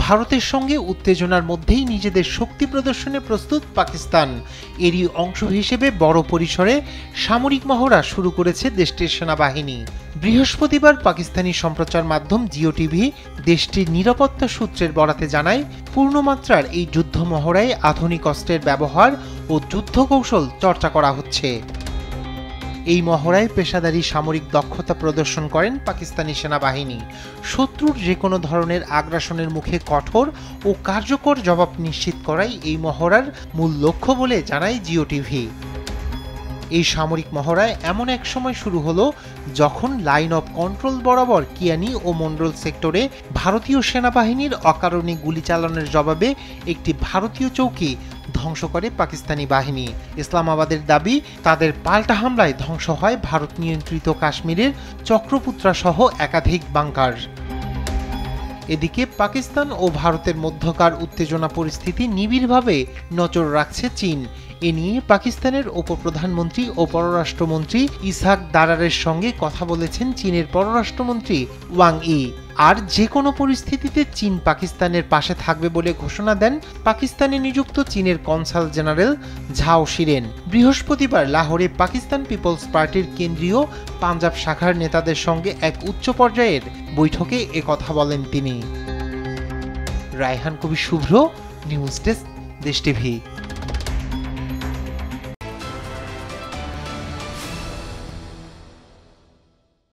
ভারতের সঙ্গে উত্তেজনার মধ্যেই নিজেদের শক্তি প্রদর্শনে প্রস্তুত পাকিস্তান। এরই অংশ হিসেবে বড় পরিসরে সামরিক মহড়া শুরু করেছে দেশটির সেনাবাহিনী। বৃহস্পতিবার পাকিস্তানি সম্প্রচার মাধ্যম জিও টিভি দেশটির নিরাপত্তা সূত্রের বরাতে জানায়, পূর্ণমাত্রার এই যুদ্ধ মহড়ায় আধুনিক অস্ত্রের ব্যবহার ও যুদ্ধ কৌশল চর্চা করা হচ্ছে। এই মহড়ায় পেশাদারী সামরিক দক্ষতা প্রদর্শন করেন পাকিস্তানি সেনাবাহিনী। শত্রুর যে কোনো ধরনের আগ্রাসনের মুখে কঠোর ও কার্যকর জবাব নিশ্চিত করাই এই মহড়ার মূল লক্ষ্য বলে জানায় জিও টিভি। এই সামরিক মহড়ায় এমন এক সময় শুরু হলো যখন লাইন অফ কন্ট্রোল বরাবর কিয়ানি ও মন্ডল সেক্টরে ভারতীয় সেনাবাহিনীর অকারণে গুলি চালানোর জবাবে একটি ভারতীয় চৌকি ধ্বংস করে পাকিস্তানি বাহিনী। ইসলামাবাদের দাবি, তাদের পাল্টা হামলায় ধ্বংস হয় ভারত নিয়ন্ত্রিত কাশ্মীরের চক্রপুত্রা সহ একাধিক বাংকার। এদিকে পাকিস্তান ও ভারতের মধ্যকার উত্তেজনা পরিস্থিতি নিবিড়ভাবে নজর রাখছে চীন। এ নিয়ে পাকিস্তানের উপপ্রধানমন্ত্রী ও পররাষ্ট্রমন্ত্রী ইসহাক দারারের সঙ্গে কথা বলেছেন চীনের পররাষ্ট্রমন্ত্রী ওয়াং ই। আর যে কোনো পরিস্থিতিতে চীন পাকিস্তানের পাশে থাকবে বলে ঘোষণা দেন পাকিস্তানে নিযুক্ত চীনের কনসাল জেনারেল ঝাও শিরেন। বৃহস্পতিবার লাহোরে পাকিস্তান পিপলস পার্টির কেন্দ্রীয় পাঞ্জাব শাখার নেতাদের সঙ্গে এক উচ্চ পর্যায়ের বৈঠকে একথা বলেন তিনি। রায়হান কবির শুভ্র, নিউজ ডেস্ক, দেশ টিভি।